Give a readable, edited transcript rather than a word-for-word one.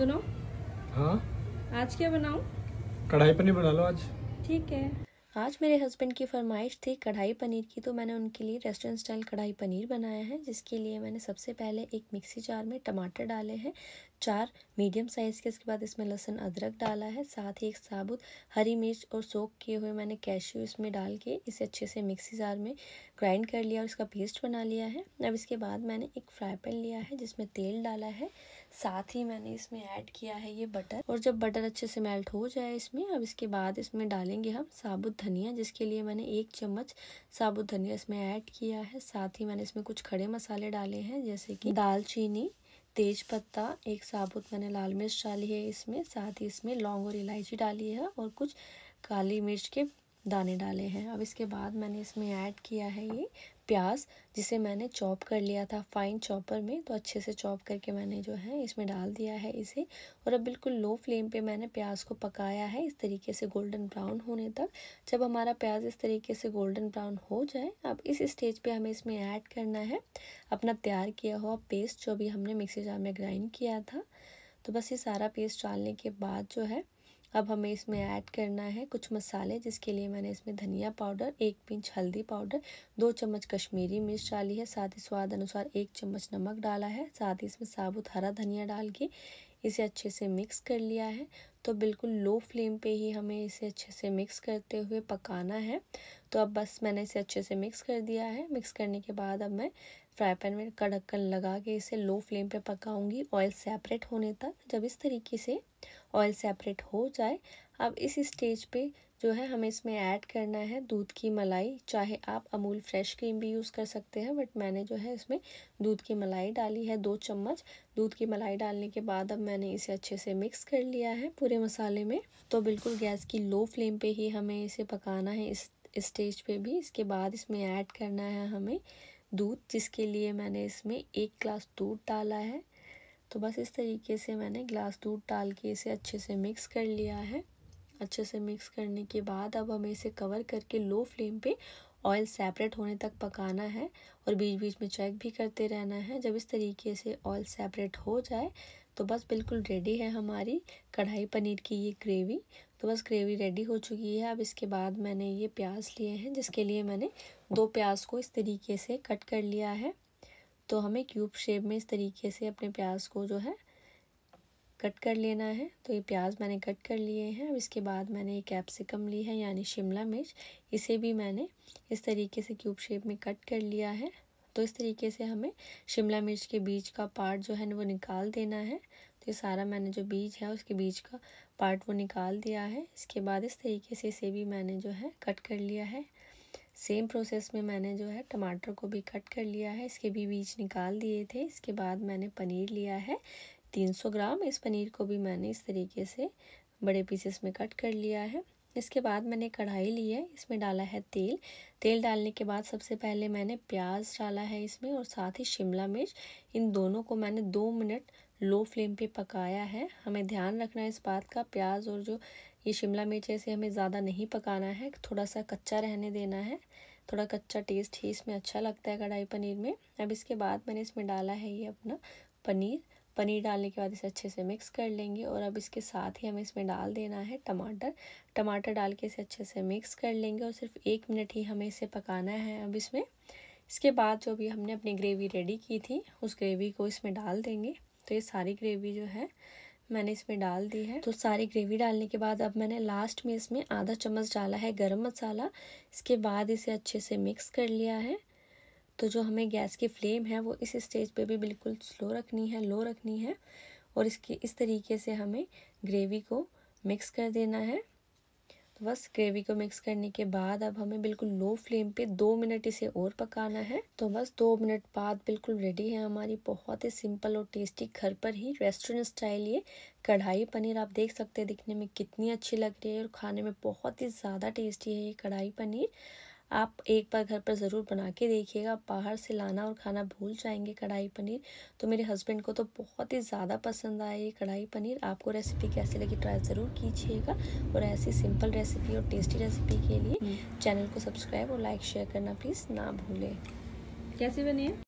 सुनो। हाँ, आज क्या बनाऊं? कढ़ाई पनीर बना लो आज। ठीक है। आज मेरे हस्बैंड की फरमाइश थी कढ़ाई पनीर की, तो मैंने उनके लिए रेस्टोरेंट स्टाइल कढ़ाई पनीर बनाया है। जिसके लिए मैंने सबसे पहले एक मिक्सी जार में टमाटर डाले हैं 4 मीडियम साइज़ के। इसके बाद इसमें लहसुन अदरक डाला है, साथ ही एक साबुत हरी मिर्च और सोक किए हुए मैंने कैश्यू इसमें डाल के इसे अच्छे से मिक्सी जार में ग्राइंड कर लिया और इसका पेस्ट बना लिया है। अब इसके बाद मैंने एक फ्राई पैन लिया है जिसमें तेल डाला है, साथ ही मैंने इसमें ऐड किया है ये बटर। और जब बटर अच्छे से मेल्ट हो जाए इसमें, अब इसके बाद इसमें डालेंगे हम साबुत धनिया, जिसके लिए मैंने 1 चम्मच साबुत धनिया इसमें ऐड किया है। साथ ही मैंने इसमें कुछ खड़े मसाले डाले हैं जैसे कि दालचीनी, तेज पत्ता, एक साबुत मैंने लाल मिर्च डाली है इसमें, साथ ही इसमें लौंग और इलायची डाली है और कुछ काली मिर्च के दाने डाले हैं। अब इसके बाद मैंने इसमें ऐड किया है ये प्याज, जिसे मैंने चॉप कर लिया था फाइन चॉपर में। तो अच्छे से चॉप करके मैंने जो है इसमें डाल दिया है इसे। और अब बिल्कुल लो फ्लेम पे मैंने प्याज को पकाया है इस तरीके से गोल्डन ब्राउन होने तक। जब हमारा प्याज इस तरीके से गोल्डन ब्राउन हो जाए, अब इस स्टेज पे हमें इसमें ऐड करना है अपना तैयार किया हुआ पेस्ट, जो भी हमने मिक्सी जार में ग्राइंड किया था। तो बस ये सारा पेस्ट डालने के बाद जो है अब हमें इसमें ऐड करना है कुछ मसाले, जिसके लिए मैंने इसमें धनिया पाउडर, 1 पिंच हल्दी पाउडर, 2 चम्मच कश्मीरी मिर्च डाली है, साथ ही स्वाद अनुसार 1 चम्मच नमक डाला है, साथ ही इसमें साबुत हरा धनिया डाल के इसे अच्छे से मिक्स कर लिया है। तो बिल्कुल लो फ्लेम पे ही हमें इसे अच्छे से मिक्स करते हुए पकाना है। तो अब बस मैंने इसे अच्छे से मिक्स कर दिया है। मिक्स करने के बाद अब मैं फ्राई पैन में का ढक्कन लगा के इसे लो फ्लेम पे पकाऊंगी ऑयल सेपरेट होने तक। जब इस तरीके से ऑयल सेपरेट हो जाए, अब इस स्टेज पे जो है हमें इसमें ऐड करना है दूध की मलाई। चाहे आप अमूल फ्रेश क्रीम भी यूज़ कर सकते हैं, बट मैंने जो है इसमें दूध की मलाई डाली है 2 चम्मच। दूध की मलाई डालने के बाद अब मैंने इसे अच्छे से मिक्स कर लिया है पूरे मसाले में। तो बिल्कुल गैस की लो फ्लेम पे ही हमें इसे पकाना है इस स्टेज पे भी। इसके बाद इसमें ऐड करना है हमें दूध, जिसके लिए मैंने इसमें 1 ग्लास दूध डाला है। तो बस इस तरीके से मैंने ग्लास दूध डाल के इसे अच्छे से मिक्स कर लिया है। अच्छे से मिक्स करने के बाद अब हमें इसे कवर करके लो फ्लेम पे ऑयल सेपरेट होने तक पकाना है और बीच बीच में चेक भी करते रहना है। जब इस तरीके से ऑयल सेपरेट हो जाए तो बस बिल्कुल रेडी है हमारी कढ़ाई पनीर की ये ग्रेवी। तो बस ग्रेवी रेडी हो चुकी है। अब इसके बाद मैंने ये प्याज लिए हैं, जिसके लिए मैंने 2 प्याज को इस तरीके से कट कर लिया है। तो हमें क्यूब शेप में इस तरीके से अपने प्याज को जो है कट कर लेना है। तो ये प्याज मैंने कट कर लिए हैं। अब इसके बाद मैंने एक कैप्सिकम ली है यानी शिमला मिर्च, इसे भी मैंने इस तरीके से क्यूब शेप में कट कर लिया है। तो इस तरीके से हमें शिमला मिर्च के बीच का पार्ट जो है वो निकाल देना है। तो ये सारा मैंने जो बीज है उसके बीच का पार्ट वो निकाल दिया है। इसके बाद इस तरीके से इसे भी मैंने जो है कट कर लिया है। सेम प्रोसेस में मैंने जो है टमाटर को भी कट कर लिया है, इसके भी बीज निकाल दिए थे। इसके बाद मैंने पनीर लिया है 300 ग्राम। इस पनीर को भी मैंने इस तरीके से बड़े पीसेस में कट कर लिया है। इसके बाद मैंने कढ़ाई ली है, इसमें डाला है तेल। तेल डालने के बाद सबसे पहले मैंने प्याज डाला है इसमें और साथ ही शिमला मिर्च। इन दोनों को मैंने 2 मिनट लो फ्लेम पे पकाया है। हमें ध्यान रखना है इस बात का, प्याज और जो ये शिमला मिर्च है इसे हमें ज़्यादा नहीं पकाना है, थोड़ा सा कच्चा रहने देना है। थोड़ा कच्चा टेस्ट ही इसमें अच्छा लगता है कढ़ाई पनीर में। अब इसके बाद मैंने इसमें डाला है ये अपना पनीर। पनीर डालने के बाद इसे अच्छे से मिक्स कर लेंगे और अब इसके साथ ही हमें इसमें डाल देना है टमाटर। टमाटर डाल के इसे अच्छे से मिक्स कर लेंगे और सिर्फ 1 मिनट ही हमें इसे पकाना है। अब इसके बाद जो भी हमने अपनी ग्रेवी रेडी की थी उस ग्रेवी को इसमें डाल देंगे। तो ये सारी ग्रेवी जो है मैंने इसमें डाल दी है। तो सारी ग्रेवी डालने के बाद अब मैंने लास्ट में इसमें आधा चम्मच डाला है गरम मसाला। इसके बाद इसे अच्छे से मिक्स कर लिया है। तो जो हमें गैस की फ्लेम है वो इस स्टेज पे भी बिल्कुल स्लो रखनी है, लो रखनी है। और इस तरीके से हमें ग्रेवी को मिक्स कर देना है। तो बस ग्रेवी को मिक्स करने के बाद अब हमें बिल्कुल लो फ्लेम पे 2 मिनट इसे और पकाना है। तो बस 2 मिनट बाद बिल्कुल रेडी है हमारी बहुत ही सिंपल और टेस्टी घर पर ही रेस्टोरेंट स्टाइल ये कढ़ाई पनीर। आप देख सकते हैं दिखने में कितनी अच्छी लग रही है और खाने में बहुत ही ज़्यादा टेस्टी है ये कढ़ाई पनीर। आप एक बार घर पर ज़रूर बना के देखिएगा, बाहर से लाना और खाना भूल जाएंगे कढ़ाई पनीर। तो मेरे हस्बैंड को तो बहुत ही ज़्यादा पसंद आया ये कढ़ाई पनीर। आपको रेसिपी कैसी लगी ट्राई ज़रूर कीजिएगा और ऐसी सिंपल रेसिपी और टेस्टी रेसिपी के लिए चैनल को सब्सक्राइब और लाइक शेयर करना प्लीज़ ना भूलें। कैसी बनी है?